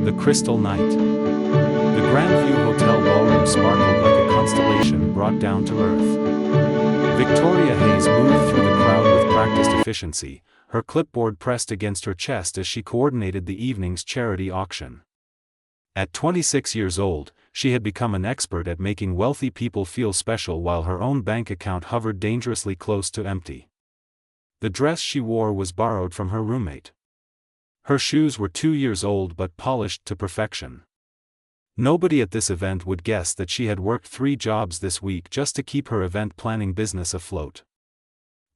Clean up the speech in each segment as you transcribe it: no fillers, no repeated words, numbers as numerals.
The Crystal Night. The Grandview Hotel ballroom sparkled like a constellation brought down to earth. Victoria Hayes moved through the crowd with practiced efficiency, her clipboard pressed against her chest as she coordinated the evening's charity auction. At 26 years old, she had become an expert at making wealthy people feel special while her own bank account hovered dangerously close to empty. The dress she wore was borrowed from her roommate. Her shoes were 2 years old but polished to perfection. Nobody at this event would guess that she had worked 3 jobs this week just to keep her event planning business afloat.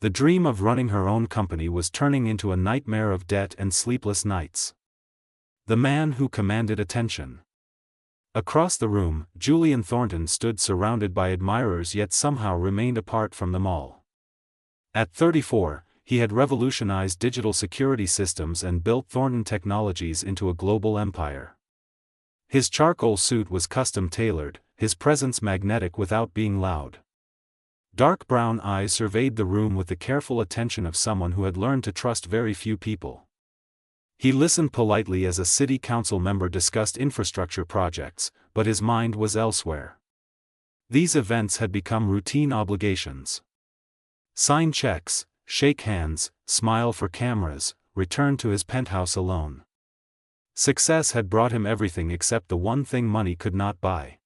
The dream of running her own company was turning into a nightmare of debt and sleepless nights. The man who commanded attention. Across the room, Julian Thornton stood surrounded by admirers yet somehow remained apart from them all. At 34, he had revolutionized digital security systems and built Thornton Technologies into a global empire. His charcoal suit was custom-tailored, his presence magnetic without being loud. Dark brown eyes surveyed the room with the careful attention of someone who had learned to trust very few people. He listened politely as a city council member discussed infrastructure projects, but his mind was elsewhere. These events had become routine obligations. Sign checks, shake hands, smile for cameras, return to his penthouse alone. Success had brought him everything except the one thing money could not buy.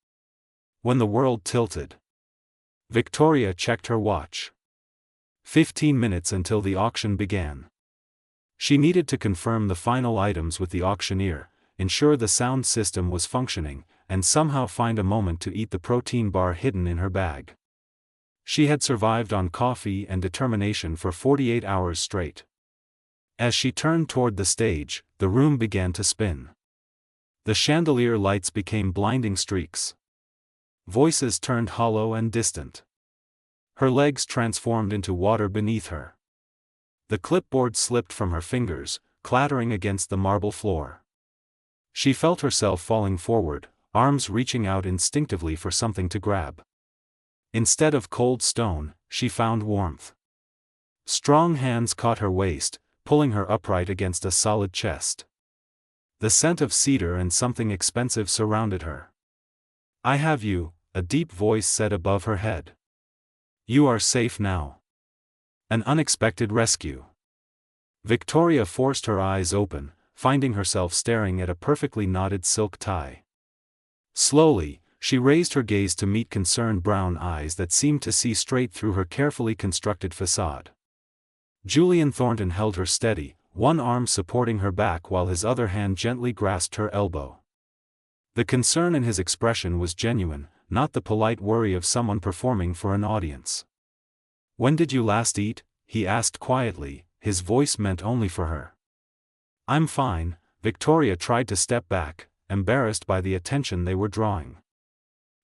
When the world tilted, Victoria checked her watch. 15 minutes until the auction began. She needed to confirm the final items with the auctioneer, ensure the sound system was functioning, and somehow find a moment to eat the protein bar hidden in her bag. She had survived on coffee and determination for 48 hours straight. As she turned toward the stage, the room began to spin. The chandelier lights became blinding streaks. Voices turned hollow and distant. Her legs transformed into water beneath her. The clipboard slipped from her fingers, clattering against the marble floor. She felt herself falling forward, arms reaching out instinctively for something to grab. Instead of cold stone, she found warmth. Strong hands caught her waist, pulling her upright against a solid chest. The scent of cedar and something expensive surrounded her. "I have you," a deep voice said above her head. "You are safe now." An unexpected rescue. Victoria forced her eyes open, finding herself staring at a perfectly knotted silk tie. Slowly, she raised her gaze to meet concerned brown eyes that seemed to see straight through her carefully constructed facade. Julian Thornton held her steady, one arm supporting her back while his other hand gently grasped her elbow. The concern in his expression was genuine, not the polite worry of someone performing for an audience. "When did you last eat?" he asked quietly, his voice meant only for her. "I'm fine." Victoria tried to step back, embarrassed by the attention they were drawing.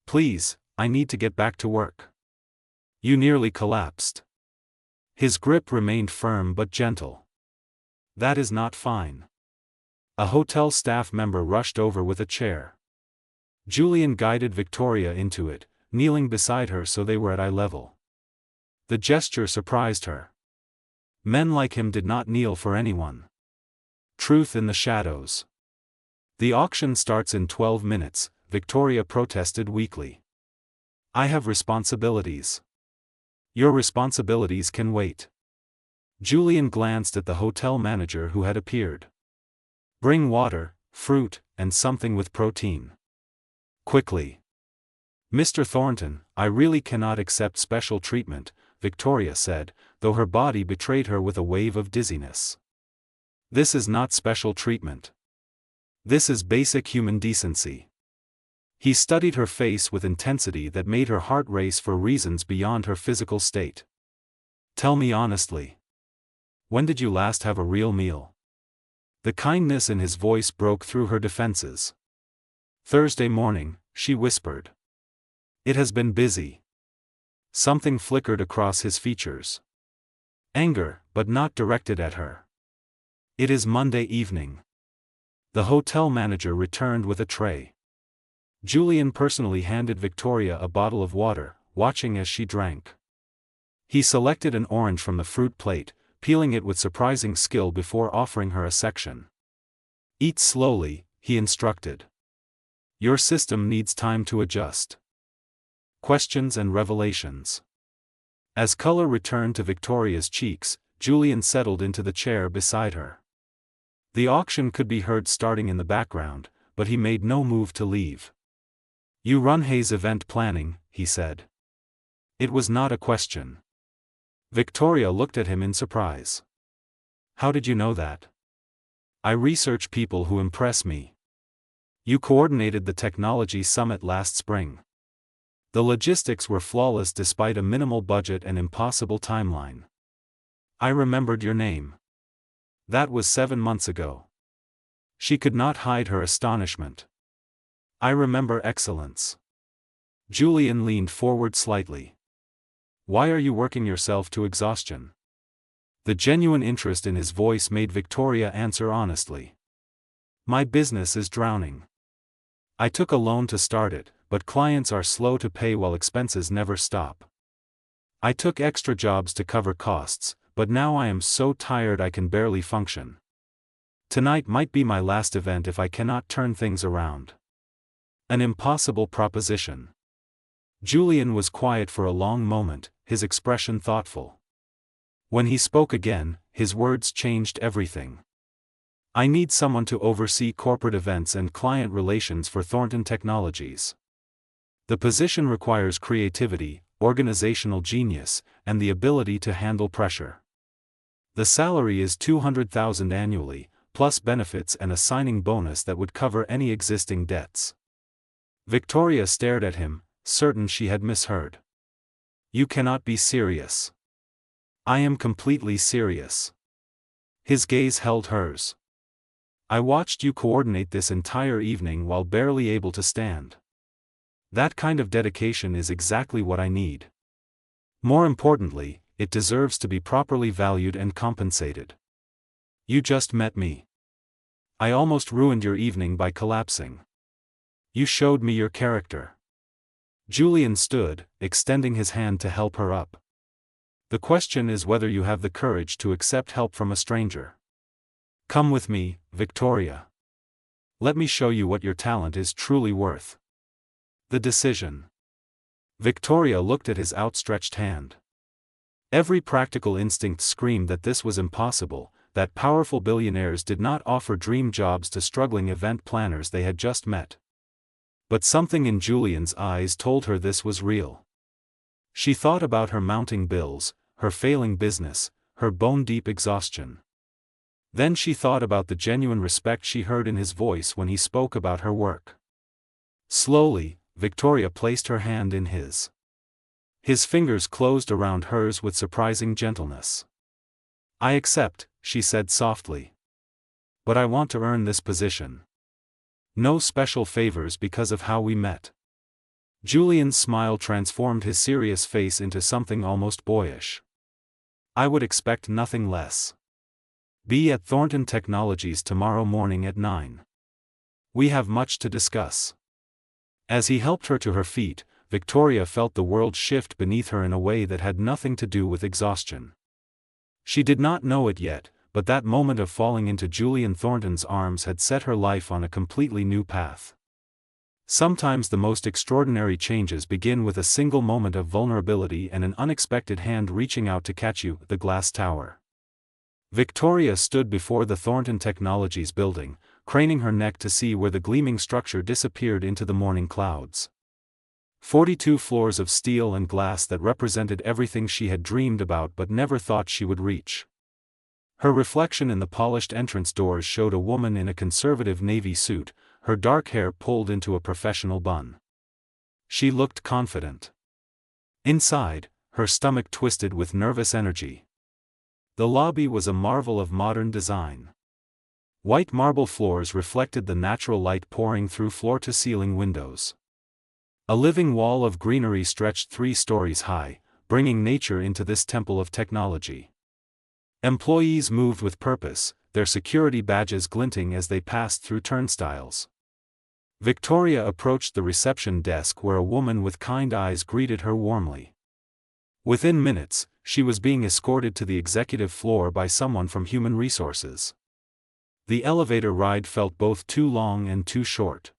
"Please, I need to get back to work." "You nearly collapsed." His grip remained firm but gentle. "That is not fine." A hotel staff member rushed over with a chair. Julian guided Victoria into it, kneeling beside her so they were at eye level. The gesture surprised her. Men like him did not kneel for anyone. Truth in the shadows. "The auction starts in 12 minutes, Victoria protested weakly. "I have responsibilities." "Your responsibilities can wait." Julian glanced at the hotel manager who had appeared. "Bring water, fruit, and something with protein. Quickly." "Mr. Thornton, I really cannot accept special treatment," Victoria said, though her body betrayed her with a wave of dizziness. "This is not special treatment. This is basic human decency." He studied her face with intensity that made her heart race for reasons beyond her physical state. "Tell me honestly. When did you last have a real meal?" The kindness in his voice broke through her defenses. "Thursday morning," she whispered. "It has been busy." Something flickered across his features. Anger, but not directed at her. "It is Monday evening." The hotel manager returned with a tray. Julian personally handed Victoria a bottle of water, watching as she drank. He selected an orange from the fruit plate, peeling it with surprising skill before offering her a section. "Eat slowly," he instructed. Your system needs time to adjust. Questions and revelations. As color returned to Victoria's cheeks, Julian settled into the chair beside her. The auction could be heard starting in the background, but he made no move to leave. You run Hayes Event Planning, he said. It was not a question. Victoria looked at him in surprise. How did you know that? I research people who impress me. You coordinated the technology summit last spring. The logistics were flawless despite a minimal budget and impossible timeline. I remembered your name. That was 7 months ago. She could not hide her astonishment. I remember excellence. Julian leaned forward slightly. Why are you working yourself to exhaustion? The genuine interest in his voice made Victoria answer honestly. My business is drowning. I took a loan to start it, but clients are slow to pay while expenses never stop. I took extra jobs to cover costs, but now I am so tired I can barely function. Tonight might be my last event if I cannot turn things around. An impossible proposition. Julian was quiet for a long moment, his expression thoughtful. When he spoke again, his words changed everything. I need someone to oversee corporate events and client relations for Thornton Technologies. The position requires creativity, organizational genius, and the ability to handle pressure. The salary is $200,000 annually, plus benefits and a signing bonus that would cover any existing debts. Victoria stared at him, certain she had misheard. You cannot be serious. I am completely serious. His gaze held hers. I watched you coordinate this entire evening while barely able to stand. That kind of dedication is exactly what I need. More importantly, it deserves to be properly valued and compensated. You just met me. I almost ruined your evening by collapsing. You showed me your character. Julian stood, extending his hand to help her up. The question is whether you have the courage to accept help from a stranger. Come with me, Victoria. Let me show you what your talent is truly worth. The decision. Victoria looked at his outstretched hand. Every practical instinct screamed that this was impossible, that powerful billionaires did not offer dream jobs to struggling event planners they had just met. But something in Julian's eyes told her this was real. She thought about her mounting bills, her failing business, her bone-deep exhaustion. Then she thought about the genuine respect she heard in his voice when he spoke about her work. Slowly, Victoria placed her hand in his. His fingers closed around hers with surprising gentleness. I accept, she said softly. But I want to earn this position. No special favors because of how we met. Julian's smile transformed his serious face into something almost boyish. I would expect nothing less. Be at Thornton Technologies tomorrow morning at 9. We have much to discuss. As he helped her to her feet, Victoria felt the world shift beneath her in a way that had nothing to do with exhaustion. She did not know it yet, but that moment of falling into Julian Thornton's arms had set her life on a completely new path. Sometimes the most extraordinary changes begin with a single moment of vulnerability and an unexpected hand reaching out to catch you. The glass tower. Victoria stood before the Thornton Technologies building, craning her neck to see where the gleaming structure disappeared into the morning clouds. 42 floors of steel and glass that represented everything she had dreamed about but never thought she would reach. Her reflection in the polished entrance doors showed a woman in a conservative navy suit, her dark hair pulled into a professional bun. She looked confident. Inside, her stomach twisted with nervous energy. The lobby was a marvel of modern design. White marble floors reflected the natural light pouring through floor-to-ceiling windows. A living wall of greenery stretched 3 stories high, bringing nature into this temple of technology. Employees moved with purpose, their security badges glinting as they passed through turnstiles. Victoria approached the reception desk where a woman with kind eyes greeted her warmly. Within minutes, she was being escorted to the executive floor by someone from Human Resources. The elevator ride felt both too long and too short.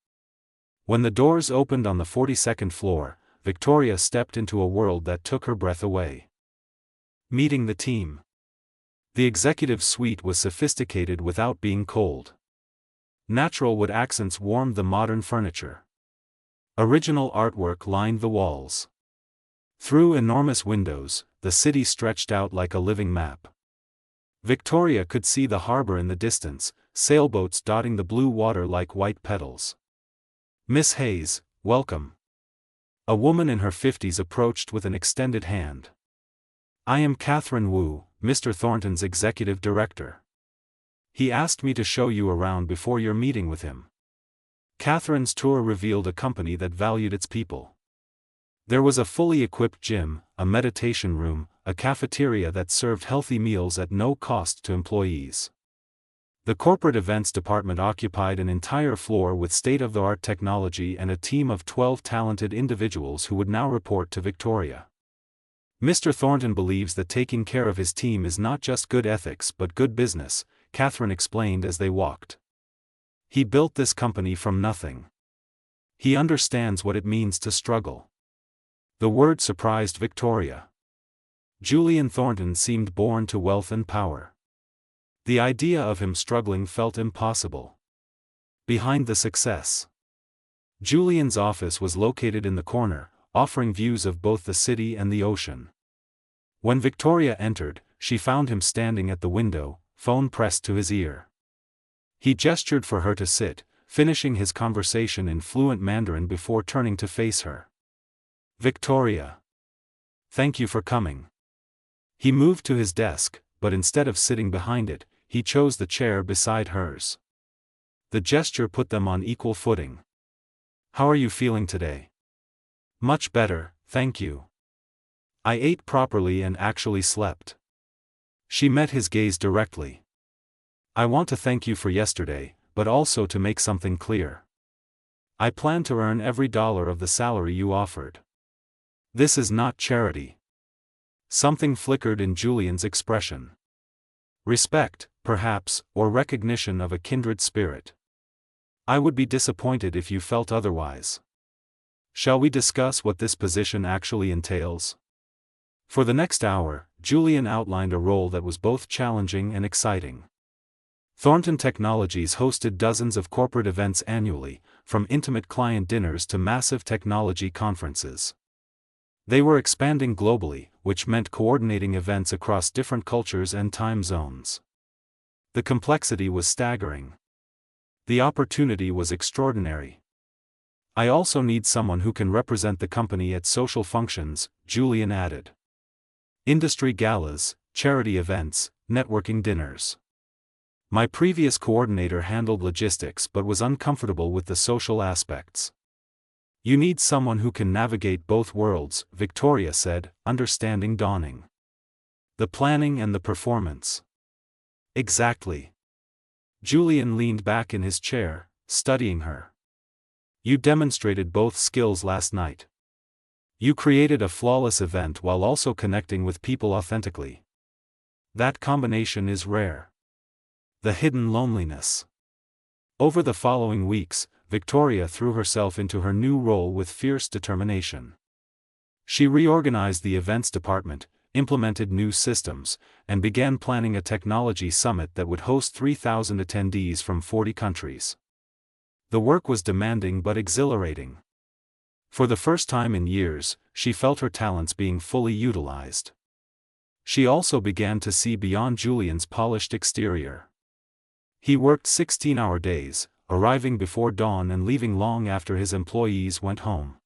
When the doors opened on the 42nd floor, Victoria stepped into a world that took her breath away. Meeting the team. The executive suite was sophisticated without being cold. Natural wood accents warmed the modern furniture. Original artwork lined the walls. Through enormous windows, the city stretched out like a living map. Victoria could see the harbor in the distance, sailboats dotting the blue water like white petals. "Miss Hayes, welcome." A woman in her 50s approached with an extended hand. "I am Catherine Wu, Mr. Thornton's executive director. He asked me to show you around before your meeting with him." Catherine's tour revealed a company that valued its people. There was a fully equipped gym, a meditation room, a cafeteria that served healthy meals at no cost to employees. The corporate events department occupied an entire floor with state-of-the-art technology and a team of 12 talented individuals who would now report to Victoria. "Mr. Thornton believes that taking care of his team is not just good ethics but good business," Catherine explained as they walked. "He built this company from nothing. He understands what it means to struggle." The word surprised Victoria. Julian Thornton seemed born to wealth and power. The idea of him struggling felt impossible. Behind the success. Julian's office was located in the corner, offering views of both the city and the ocean. When Victoria entered, she found him standing at the window, phone pressed to his ear. He gestured for her to sit, finishing his conversation in fluent Mandarin before turning to face her. "Victoria. Thank you for coming." He moved to his desk, but instead of sitting behind it, he chose the chair beside hers. The gesture put them on equal footing. "How are you feeling today?" "Much better, thank you. I ate properly and actually slept." She met his gaze directly. "I want to thank you for yesterday, but also to make something clear. I plan to earn every dollar of the salary you offered. This is not charity." Something flickered in Julian's expression. "Respect, perhaps, or recognition of a kindred spirit. I would be disappointed if you felt otherwise. Shall we discuss what this position actually entails?" For the next hour, Julian outlined a role that was both challenging and exciting. Thornton Technologies hosted dozens of corporate events annually, from intimate client dinners to massive technology conferences. They were expanding globally, which meant coordinating events across different cultures and time zones. The complexity was staggering. The opportunity was extraordinary. "I also need someone who can represent the company at social functions," Julian added. "Industry galas, charity events, networking dinners. My previous coordinator handled logistics but was uncomfortable with the social aspects." "You need someone who can navigate both worlds," Victoria said, understanding dawning. "The planning and the performance." "Exactly." Julian leaned back in his chair, studying her. "You demonstrated both skills last night. You created a flawless event while also connecting with people authentically. That combination is rare." The hidden loneliness. Over the following weeks, Victoria threw herself into her new role with fierce determination. She reorganized the events department, implemented new systems, and began planning a technology summit that would host 3,000 attendees from 40 countries. The work was demanding but exhilarating. For the first time in years, she felt her talents being fully utilized. She also began to see beyond Julian's polished exterior. He worked 16-hour days, arriving before dawn and leaving long after his employees went home.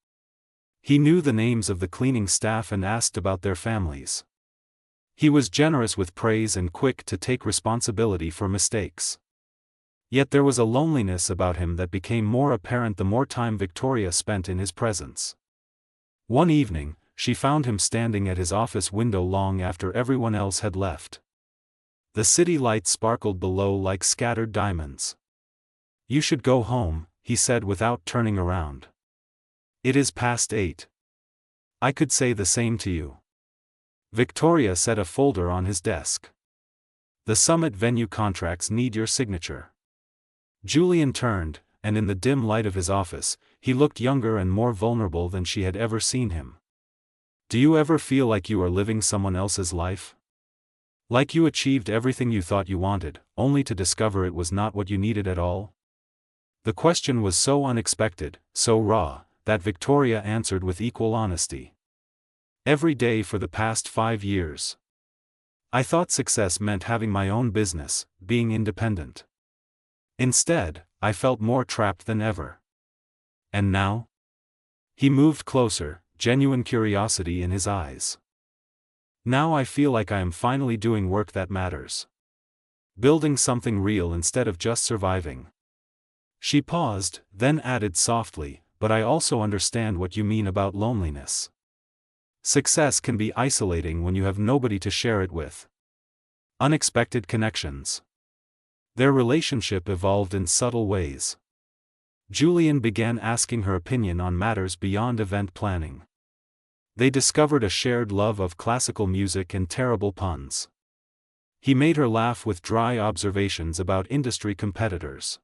He knew the names of the cleaning staff and asked about their families. He was generous with praise and quick to take responsibility for mistakes. Yet there was a loneliness about him that became more apparent the more time Victoria spent in his presence. One evening, she found him standing at his office window long after everyone else had left. The city lights sparkled below like scattered diamonds. "You should go home," he said without turning around. "It is past 8. I could say the same to you." Victoria set a folder on his desk. "The summit venue contracts need your signature." Julian turned, and in the dim light of his office, he looked younger and more vulnerable than she had ever seen him. Do you ever feel like you are living someone else's life? Like you achieved everything you thought you wanted, only to discover it was not what you needed at all? The question was so unexpected, so raw, that Victoria answered with equal honesty. Every day for the past 5 years. I thought success meant having my own business, being independent. Instead, I felt more trapped than ever. And now? He moved closer, genuine curiosity in his eyes. Now I feel like I am finally doing work that matters. Building something real instead of just surviving. She paused, then added softly, but I also understand what you mean about loneliness. Success can be isolating when you have nobody to share it with. Unexpected connections. Their relationship evolved in subtle ways. Julian began asking her opinion on matters beyond event planning. They discovered a shared love of classical music and terrible puns. He made her laugh with dry observations about industry competitors.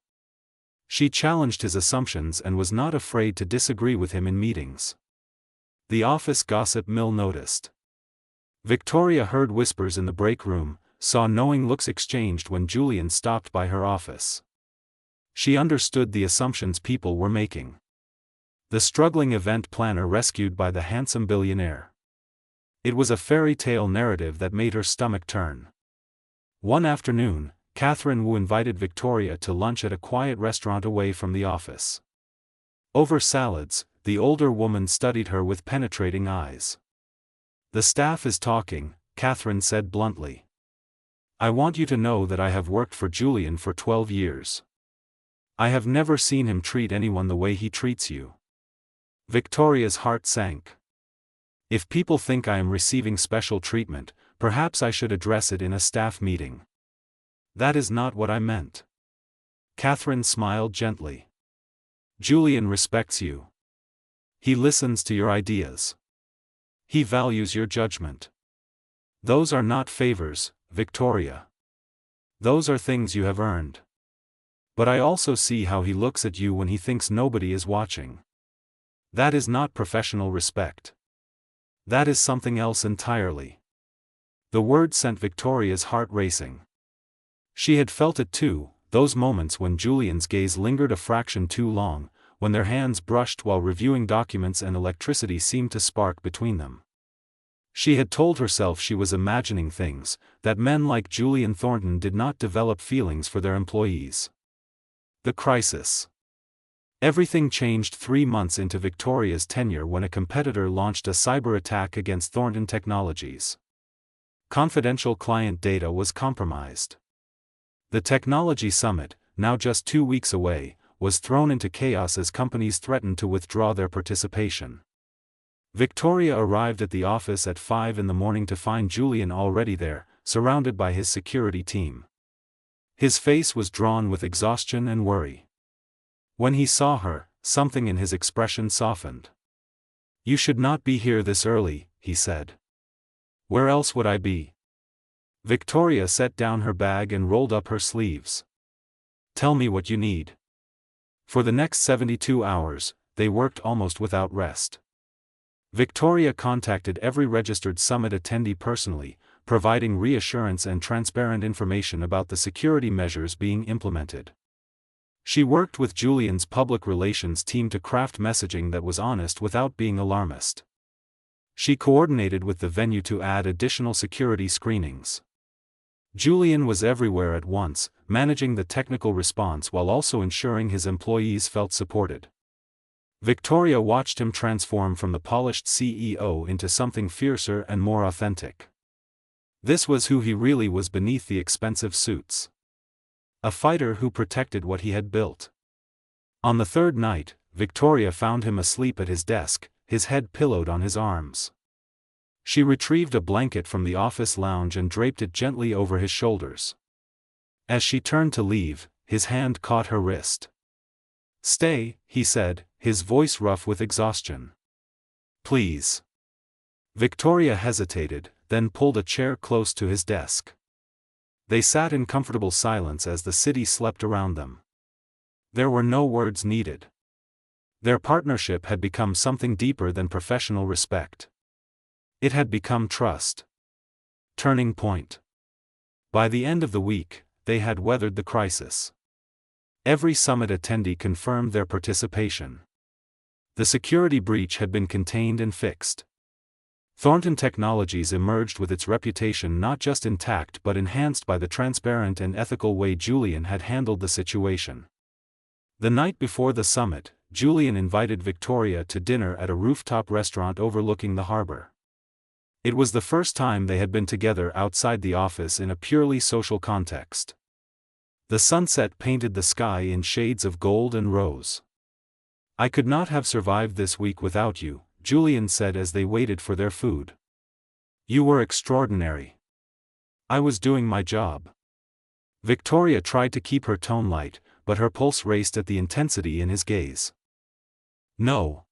She challenged his assumptions and was not afraid to disagree with him in meetings. The office gossip mill noticed. Victoria heard whispers in the break room, saw knowing looks exchanged when Julian stopped by her office. She understood the assumptions people were making. The struggling event planner rescued by the handsome billionaire. It was a fairy tale narrative that made her stomach turn. One afternoon, Catherine Wu invited Victoria to lunch at a quiet restaurant away from the office. Over salads, the older woman studied her with penetrating eyes. The staff is talking, Catherine said bluntly. I want you to know that I have worked for Julian for 12 years. I have never seen him treat anyone the way he treats you. Victoria's heart sank. If people think I am receiving special treatment, perhaps I should address it in a staff meeting. That is not what I meant. Catherine smiled gently. Julian respects you. He listens to your ideas. He values your judgment. Those are not favors, Victoria. Those are things you have earned. But I also see how he looks at you when he thinks nobody is watching. That is not professional respect. That is something else entirely. The word sent Victoria's heart racing. She had felt it too, those moments when Julian's gaze lingered a fraction too long, when their hands brushed while reviewing documents and electricity seemed to spark between them. She had told herself she was imagining things, that men like Julian Thornton did not develop feelings for their employees. The crisis. Everything changed 3 months into Victoria's tenure when a competitor launched a cyber attack against Thornton Technologies. Confidential client data was compromised. The technology summit, now just 2 weeks away, was thrown into chaos as companies threatened to withdraw their participation. Victoria arrived at the office at 5 in the morning to find Julian already there, surrounded by his security team. His face was drawn with exhaustion and worry. When he saw her, something in his expression softened. You should not be here this early, he said. Where else would I be? Victoria set down her bag and rolled up her sleeves. Tell me what you need. For the next 72 hours, they worked almost without rest. Victoria contacted every registered summit attendee personally, providing reassurance and transparent information about the security measures being implemented. She worked with Julian's public relations team to craft messaging that was honest without being alarmist. She coordinated with the venue to add additional security screenings. Julian was everywhere at once, managing the technical response while also ensuring his employees felt supported. Victoria watched him transform from the polished CEO into something fiercer and more authentic. This was who he really was beneath the expensive suits. A fighter who protected what he had built. On the third night, Victoria found him asleep at his desk, his head pillowed on his arms. She retrieved a blanket from the office lounge and draped it gently over his shoulders. As she turned to leave, his hand caught her wrist. Stay, he said, his voice rough with exhaustion. Please. Victoria hesitated, then pulled a chair close to his desk. They sat in comfortable silence as the city slept around them. There were no words needed. Their partnership had become something deeper than professional respect. It had become trust. Turning point. By the end of the week, they had weathered the crisis. Every summit attendee confirmed their participation. The security breach had been contained and fixed. Thornton Technologies emerged with its reputation not just intact but enhanced by the transparent and ethical way Julian had handled the situation. The night before the summit, Julian invited Victoria to dinner at a rooftop restaurant overlooking the harbor. It was the first time they had been together outside the office in a purely social context. The sunset painted the sky in shades of gold and rose. "I could not have survived this week without you," Julian said as they waited for their food. "You were extraordinary." "I was doing my job." Victoria tried to keep her tone light, but her pulse raced at the intensity in his gaze. "No."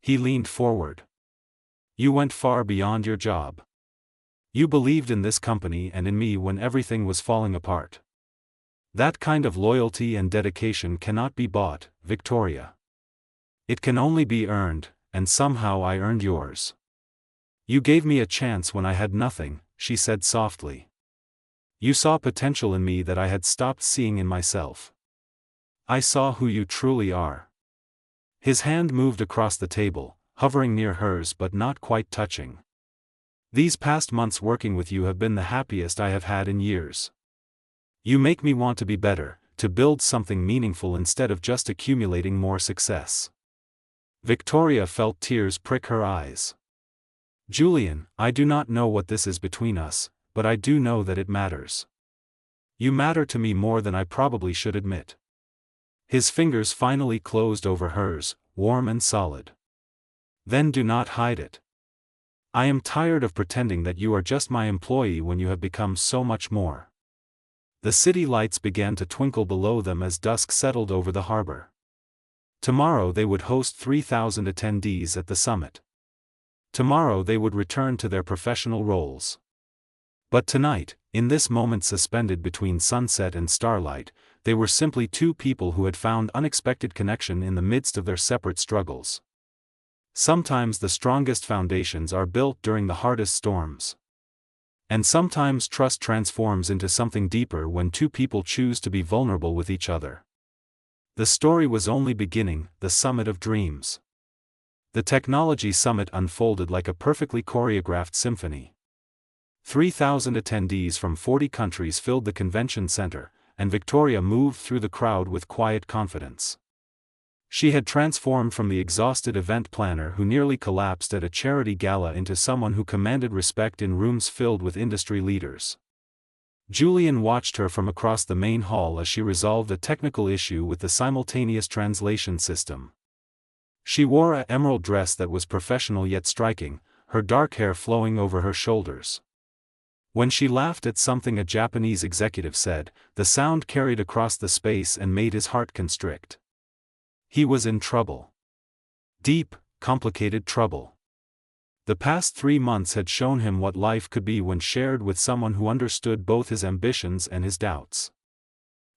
He leaned forward. "You went far beyond your job. You believed in this company and in me when everything was falling apart. That kind of loyalty and dedication cannot be bought, Victoria. It can only be earned, and somehow I earned yours. You gave me a chance when I had nothing," she said softly. "You saw potential in me that I had stopped seeing in myself. I saw who you truly are." His hand moved across the table, hovering near hers but not quite touching. "These past months working with you have been the happiest I have had in years. You make me want to be better, to build something meaningful instead of just accumulating more success." Victoria felt tears prick her eyes. "Julian, I do not know what this is between us, but I do know that it matters. You matter to me more than I probably should admit." His fingers finally closed over hers, warm and solid. "Then do not hide it. I am tired of pretending that you are just my employee when you have become so much more." The city lights began to twinkle below them as dusk settled over the harbor. Tomorrow they would host 3,000 attendees at the summit. Tomorrow they would return to their professional roles. But tonight, in this moment suspended between sunset and starlight, they were simply two people who had found unexpected connection in the midst of their separate struggles. Sometimes the strongest foundations are built during the hardest storms. And sometimes trust transforms into something deeper when two people choose to be vulnerable with each other. The story was only beginning, the summit of dreams. The technology summit unfolded like a perfectly choreographed symphony. 3,000 attendees from 40 countries filled the convention center, and Victoria moved through the crowd with quiet confidence. She had transformed from the exhausted event planner who nearly collapsed at a charity gala into someone who commanded respect in rooms filled with industry leaders. Julian watched her from across the main hall as she resolved a technical issue with the simultaneous translation system. She wore an emerald dress that was professional yet striking, her dark hair flowing over her shoulders. When she laughed at something a Japanese executive said, the sound carried across the space and made his heart constrict. He was in trouble. Deep, complicated trouble. The past 3 months had shown him what life could be when shared with someone who understood both his ambitions and his doubts.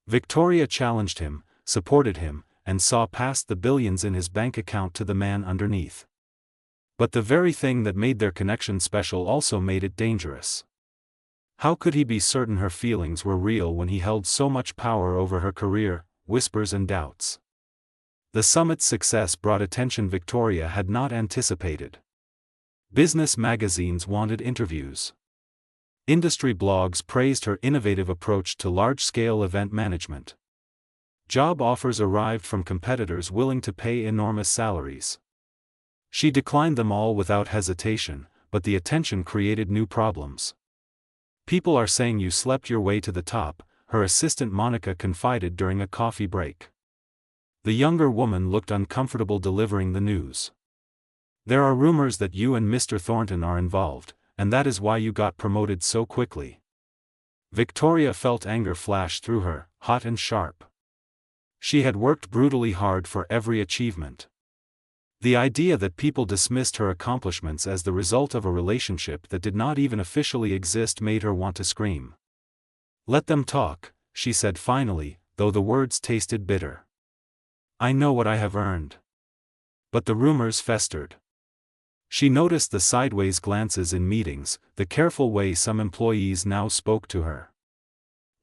Victoria challenged him, supported him, and saw past the billions in his bank account to the man underneath. But the very thing that made their connection special also made it dangerous. How could he be certain her feelings were real when he held so much power over her career, whispers and doubts? The summit's success brought attention Victoria had not anticipated. Business magazines wanted interviews. Industry blogs praised her innovative approach to large-scale event management. Job offers arrived from competitors willing to pay enormous salaries. She declined them all without hesitation, but the attention created new problems. "People are saying you slept your way to the top," her assistant Monica confided during a coffee break. The younger woman looked uncomfortable delivering the news. "There are rumors that you and Mr. Thornton are involved, and that is why you got promoted so quickly." Victoria felt anger flash through her, hot and sharp. She had worked brutally hard for every achievement. The idea that people dismissed her accomplishments as the result of a relationship that did not even officially exist made her want to scream. "Let them talk," she said finally, though the words tasted bitter. I know what I have earned. But the rumors festered. She noticed the sideways glances in meetings, the careful way some employees now spoke to her.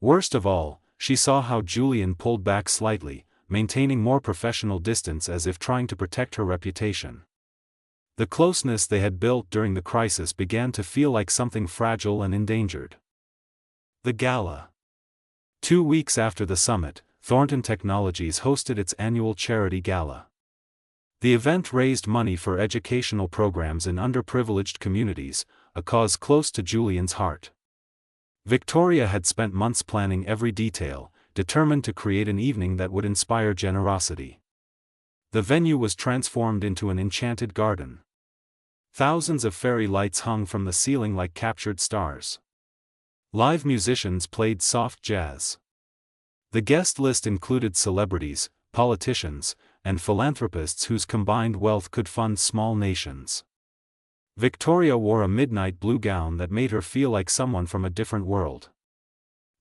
Worst of all, she saw how Julian pulled back slightly, maintaining more professional distance as if trying to protect her reputation. The closeness they had built during the crisis began to feel like something fragile and endangered. The gala. 2 weeks after the summit, Thornton Technologies hosted its annual charity gala. The event raised money for educational programs in underprivileged communities, a cause close to Julian's heart. Victoria had spent months planning every detail, determined to create an evening that would inspire generosity. The venue was transformed into an enchanted garden. Thousands of fairy lights hung from the ceiling like captured stars. Live musicians played soft jazz. The guest list included celebrities, politicians, and philanthropists whose combined wealth could fund small nations. Victoria wore a midnight blue gown that made her feel like someone from a different world.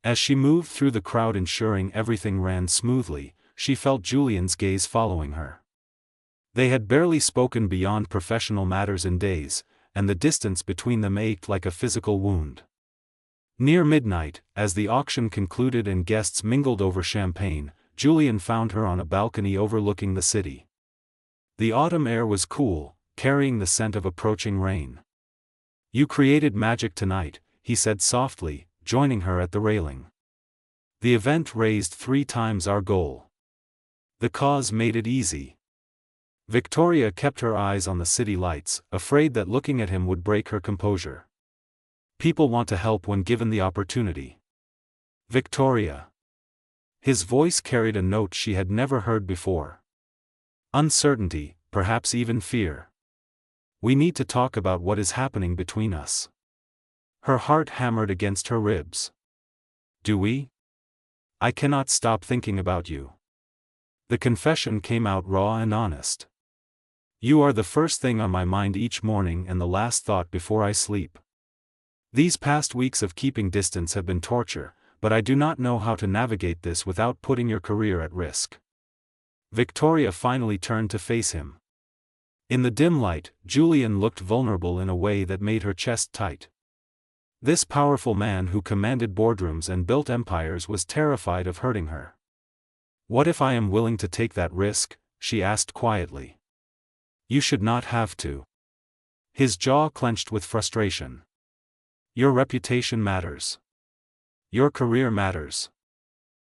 As she moved through the crowd ensuring everything ran smoothly, she felt Julian's gaze following her. They had barely spoken beyond professional matters in days, and the distance between them ached like a physical wound. Near midnight, as the auction concluded and guests mingled over champagne, Julian found her on a balcony overlooking the city. The autumn air was cool, carrying the scent of approaching rain. "You created magic tonight," he said softly, joining her at the railing. "The event raised 3 times our goal. The cause made it easy." Victoria kept her eyes on the city lights, afraid that looking at him would break her composure. "People want to help when given the opportunity." "Victoria." His voice carried a note she had never heard before. Uncertainty, perhaps even fear. "We need to talk about what is happening between us." Her heart hammered against her ribs. "Do we? I cannot stop thinking about you." The confession came out raw and honest. "You are the first thing on my mind each morning and the last thought before I sleep. These past weeks of keeping distance have been torture, but I do not know how to navigate this without putting your career at risk." Victoria finally turned to face him. In the dim light, Julian looked vulnerable in a way that made her chest tight. This powerful man who commanded boardrooms and built empires was terrified of hurting her. "What if I am willing to take that risk?" she asked quietly. "You should not have to." His jaw clenched with frustration. "Your reputation matters. Your career matters.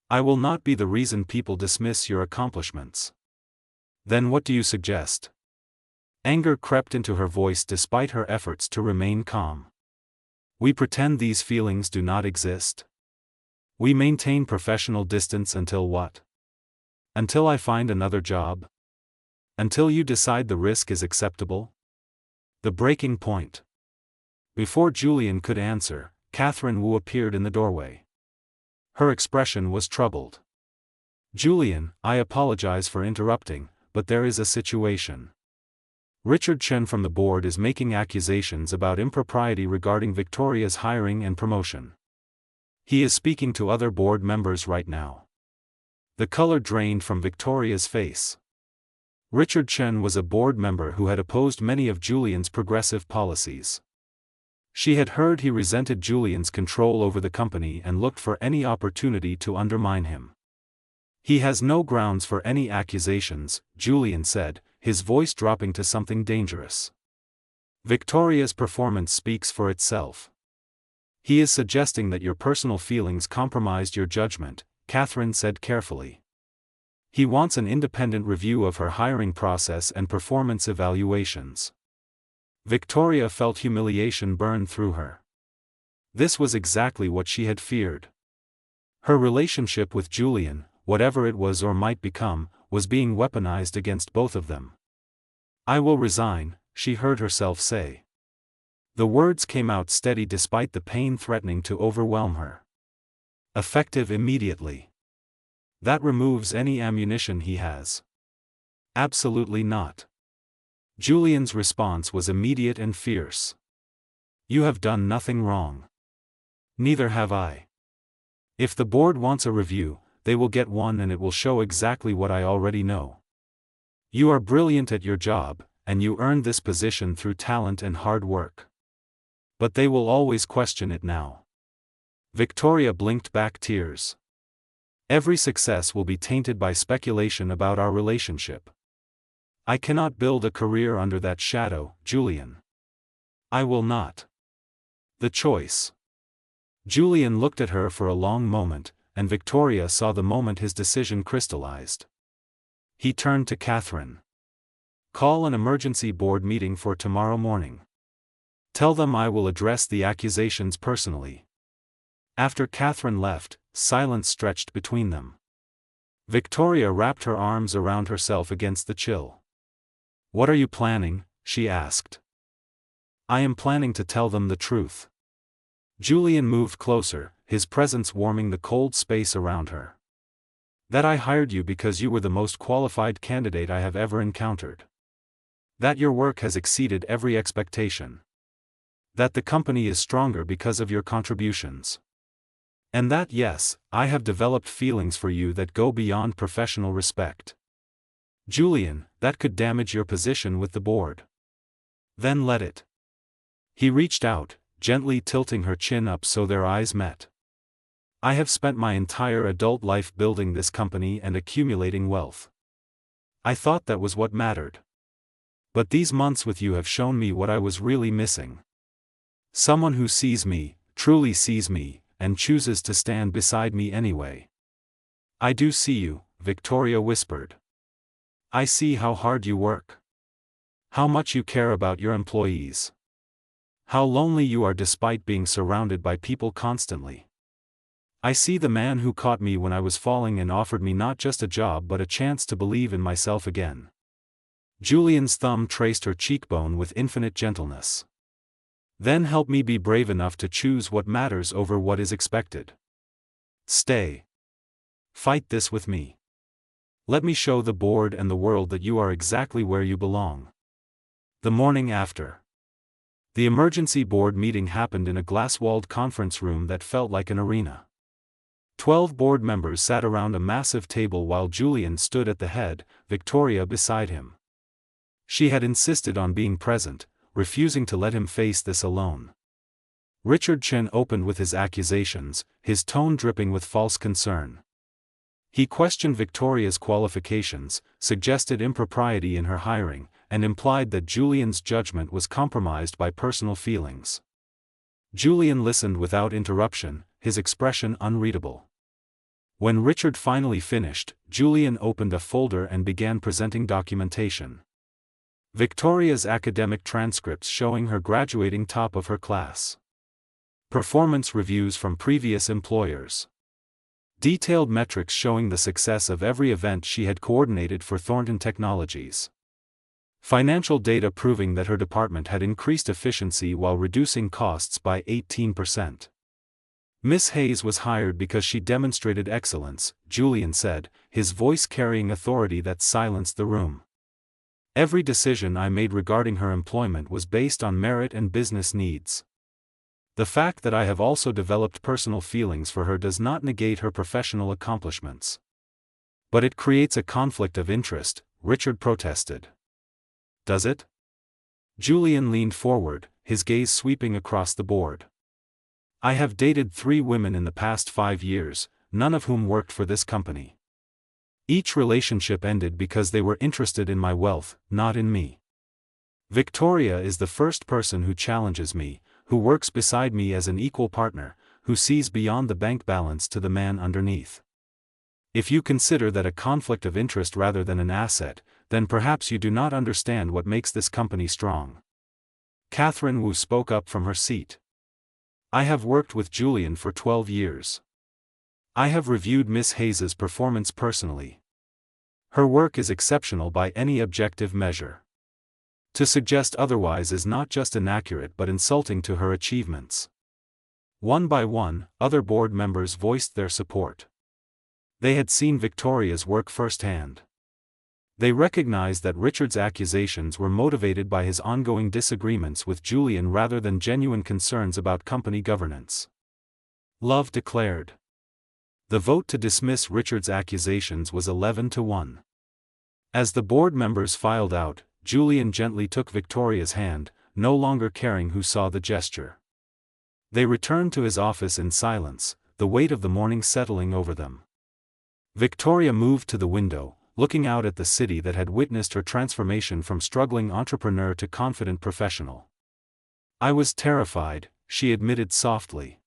I will not be the reason people dismiss your accomplishments." "Then what do you suggest?" Anger crept into her voice despite her efforts to remain calm. "We pretend these feelings do not exist. We maintain professional distance until what? Until I find another job? Until you decide the risk is acceptable?" The breaking point. Before Julian could answer, Catherine Wu appeared in the doorway. Her expression was troubled. "Julian, I apologize for interrupting, but there is a situation. Richard Chen from the board is making accusations about impropriety regarding Victoria's hiring and promotion. He is speaking to other board members right now." The color drained from Victoria's face. Richard Chen was a board member who had opposed many of Julian's progressive policies. She had heard he resented Julian's control over the company and looked for any opportunity to undermine him. "He has no grounds for any accusations," Julian said, his voice dropping to something dangerous. "Victoria's performance speaks for itself. He is suggesting that your personal feelings compromised your judgment," Catherine said carefully. "He wants an independent review of her hiring process and performance evaluations." Victoria felt humiliation burn through her. This was exactly what she had feared. Her relationship with Julian, whatever it was or might become, was being weaponized against both of them. "I will resign," she heard herself say. The words came out steady despite the pain threatening to overwhelm her. "Effective immediately. That removes any ammunition he has." "Absolutely not." Julian's response was immediate and fierce. "You have done nothing wrong. Neither have I. If the board wants a review, they will get one and it will show exactly what I already know. You are brilliant at your job, and you earned this position through talent and hard work. But they will always question it now. Victoria blinked back tears. Every success will be tainted by speculation about our relationship. I cannot build a career under that shadow, Julian. I will not. The choice. Julian looked at her for a long moment, and Victoria saw the moment his decision crystallized. He turned to Catherine. Call an emergency board meeting for tomorrow morning. Tell them I will address the accusations personally. After Catherine left, silence stretched between them. Victoria wrapped her arms around herself against the chill. What are you planning? She asked. I am planning to tell them the truth. Julian moved closer, his presence warming the cold space around her. That I hired you because you were the most qualified candidate I have ever encountered. That your work has exceeded every expectation. That the company is stronger because of your contributions. And that yes, I have developed feelings for you that go beyond professional respect. Julian, that could damage your position with the board. Then let it. He reached out, gently tilting her chin up so their eyes met. I have spent my entire adult life building this company and accumulating wealth. I thought that was what mattered. But these months with you have shown me what I was really missing. Someone who sees me, truly sees me, and chooses to stand beside me anyway. I do see you, Victoria whispered. I see how hard you work. How much you care about your employees. How lonely you are despite being surrounded by people constantly. I see the man who caught me when I was falling and offered me not just a job but a chance to believe in myself again. Julian's thumb traced her cheekbone with infinite gentleness. Then help me be brave enough to choose what matters over what is expected. Stay. Fight this with me. Let me show the board and the world that you are exactly where you belong. The morning after. The emergency board meeting happened in a glass-walled conference room that felt like an arena. 12 board members sat around a massive table while Julian stood at the head, Victoria beside him. She had insisted on being present, refusing to let him face this alone. Richard Chen opened with his accusations, his tone dripping with false concern. He questioned Victoria's qualifications, suggested impropriety in her hiring, and implied that Julian's judgment was compromised by personal feelings. Julian listened without interruption, his expression unreadable. When Richard finally finished, Julian opened a folder and began presenting documentation. Victoria's academic transcripts showing her graduating top of her class. Performance reviews from previous employers. Detailed metrics showing the success of every event she had coordinated for Thornton Technologies. Financial data proving that her department had increased efficiency while reducing costs by 18%. Miss Hayes was hired because she demonstrated excellence, Julian said, his voice carrying authority that silenced the room. Every decision I made regarding her employment was based on merit and business needs. The fact that I have also developed personal feelings for her does not negate her professional accomplishments. But it creates a conflict of interest, Richard protested. Does it? Julian leaned forward, his gaze sweeping across the board. I have dated 3 women in the past 5 years, none of whom worked for this company. Each relationship ended because they were interested in my wealth, not in me. Victoria is the first person who challenges me, who works beside me as an equal partner, who sees beyond the bank balance to the man underneath. If you consider that a conflict of interest rather than an asset, then perhaps you do not understand what makes this company strong. Catherine Wu spoke up from her seat. I have worked with Julian for 12 years. I have reviewed Miss Hayes's performance personally. Her work is exceptional by any objective measure. To suggest otherwise is not just inaccurate but insulting to her achievements. One by one, other board members voiced their support. They had seen Victoria's work firsthand. They recognized that Richard's accusations were motivated by his ongoing disagreements with Julian rather than genuine concerns about company governance. Love declared. The vote to dismiss Richard's accusations was 11-1. As the board members filed out, Julian gently took Victoria's hand, no longer caring who saw the gesture. They returned to his office in silence, the weight of the morning settling over them. Victoria moved to the window, looking out at the city that had witnessed her transformation from struggling entrepreneur to confident professional. "I was terrified," she admitted softly.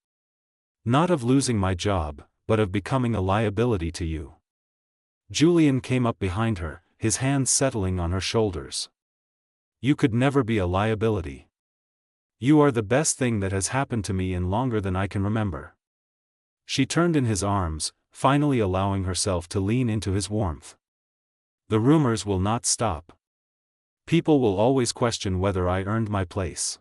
"Not of losing my job, but of becoming a liability to you." Julian came up behind her, his hands settling on her shoulders. "You could never be a liability. You are the best thing that has happened to me in longer than I can remember." She turned in his arms, finally allowing herself to lean into his warmth. "The rumors will not stop. People will always question whether I earned my place.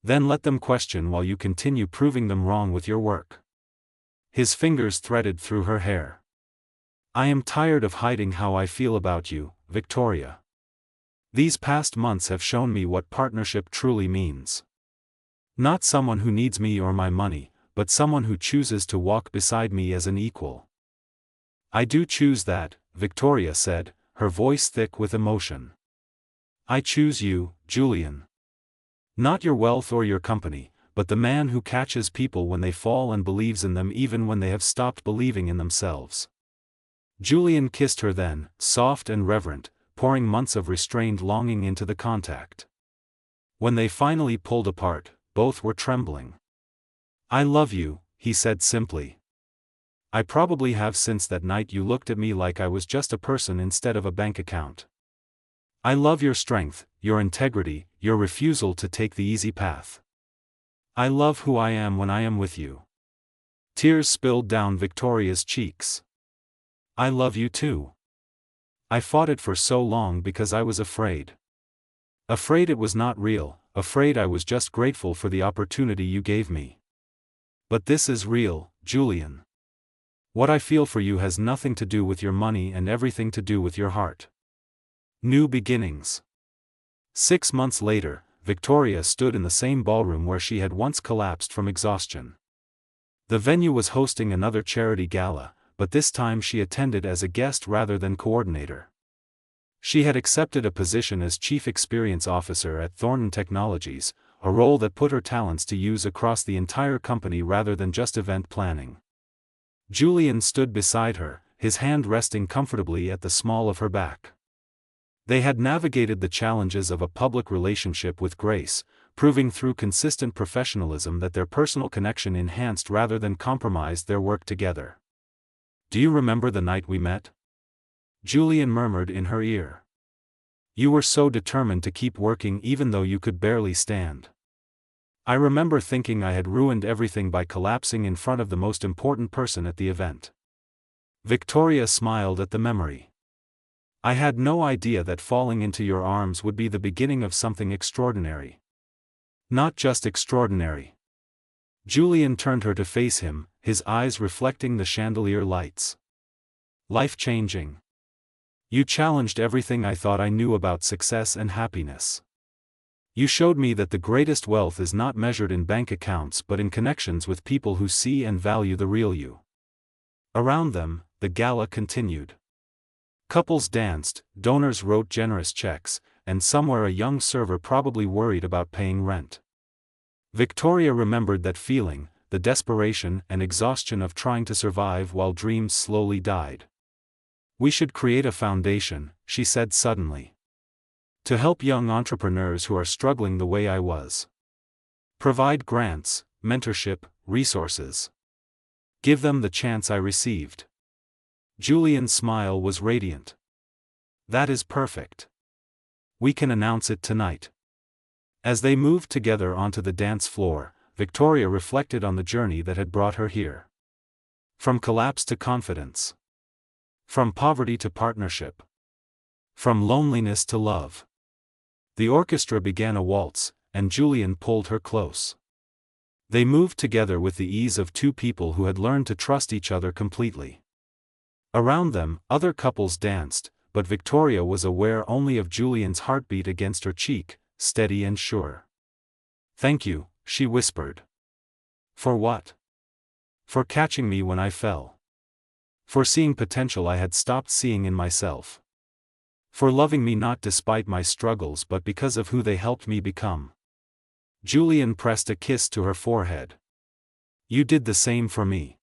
Then let them question while you continue proving them wrong with your work." His fingers threaded through her hair. "I am tired of hiding how I feel about you, Victoria. These past months have shown me what partnership truly means. Not someone who needs me or my money, but someone who chooses to walk beside me as an equal." "I do choose that," Victoria said, her voice thick with emotion. "I choose you, Julian. Not your wealth or your company, but the man who catches people when they fall and believes in them even when they have stopped believing in themselves." Julian kissed her then, soft and reverent, pouring months of restrained longing into the contact. When they finally pulled apart, both were trembling. "I love you," he said simply. "I probably have since that night you looked at me like I was just a person instead of a bank account. I love your strength, your integrity, your refusal to take the easy path. I love who I am when I am with you." Tears spilled down Victoria's cheeks. "I love you too. I fought it for so long because I was afraid. Afraid it was not real, afraid I was just grateful for the opportunity you gave me. But this is real, Julian. What I feel for you has nothing to do with your money and everything to do with your heart." New beginnings. 6 months later, Victoria stood in the same ballroom where she had once collapsed from exhaustion. The venue was hosting another charity gala, but this time she attended as a guest rather than coordinator. She had accepted a position as Chief Experience Officer at Thornton Technologies, a role that put her talents to use across the entire company rather than just event planning. Julian stood beside her, his hand resting comfortably at the small of her back. They had navigated the challenges of a public relationship with grace, proving through consistent professionalism that their personal connection enhanced rather than compromised their work together. "Do you remember the night we met?" Julian murmured in her ear. "You were so determined to keep working even though you could barely stand. I remember thinking I had ruined everything by collapsing in front of the most important person at the event." Victoria smiled at the memory. "I had no idea that falling into your arms would be the beginning of something extraordinary. Not just extraordinary." Julian turned her to face him, his eyes reflecting the chandelier lights. "Life-changing. You challenged everything I thought I knew about success and happiness. You showed me that the greatest wealth is not measured in bank accounts but in connections with people who see and value the real you." Around them, the gala continued. Couples danced, donors wrote generous checks, and somewhere a young server probably worried about paying rent. Victoria remembered that feeling, the desperation and exhaustion of trying to survive while dreams slowly died. "We should create a foundation," she said suddenly. "To help young entrepreneurs who are struggling the way I was. Provide grants, mentorship, resources. Give them the chance I received." Julian's smile was radiant. "That is perfect. We can announce it tonight." As they moved together onto the dance floor, Victoria reflected on the journey that had brought her here. From collapse to confidence. From poverty to partnership. From loneliness to love. The orchestra began a waltz, and Julian pulled her close. They moved together with the ease of two people who had learned to trust each other completely. Around them, other couples danced, but Victoria was aware only of Julian's heartbeat against her cheek, steady and sure. "Thank you," she whispered. "For what?" "For catching me when I fell. For seeing potential I had stopped seeing in myself. For loving me not despite my struggles but because of who they helped me become. Julian pressed a kiss to her forehead. You did the same for me.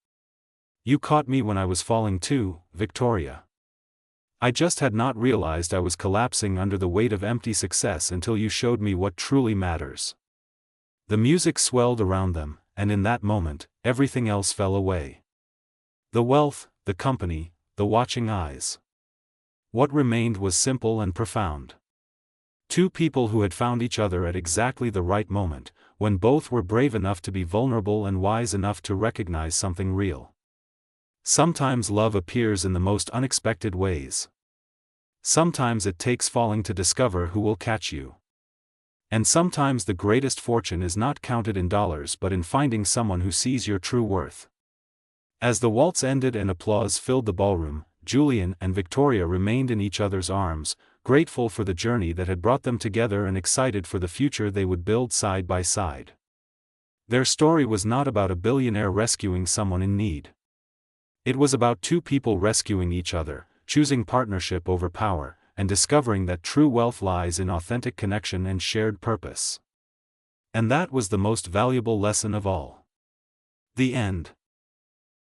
You caught me when I was falling too, Victoria. I just had not realized I was collapsing under the weight of empty success until you showed me what truly matters. The music swelled around them, and in that moment, everything else fell away. The wealth, the company, the watching eyes. What remained was simple and profound. Two people who had found each other at exactly the right moment, when both were brave enough to be vulnerable and wise enough to recognize something real. Sometimes love appears in the most unexpected ways. Sometimes it takes falling to discover who will catch you. And sometimes the greatest fortune is not counted in dollars but in finding someone who sees your true worth. As the waltz ended and applause filled the ballroom, Julian and Victoria remained in each other's arms, grateful for the journey that had brought them together and excited for the future they would build side by side. Their story was not about a billionaire rescuing someone in need. It was about two people rescuing each other, choosing partnership over power, and discovering that true wealth lies in authentic connection and shared purpose. And that was the most valuable lesson of all. The end.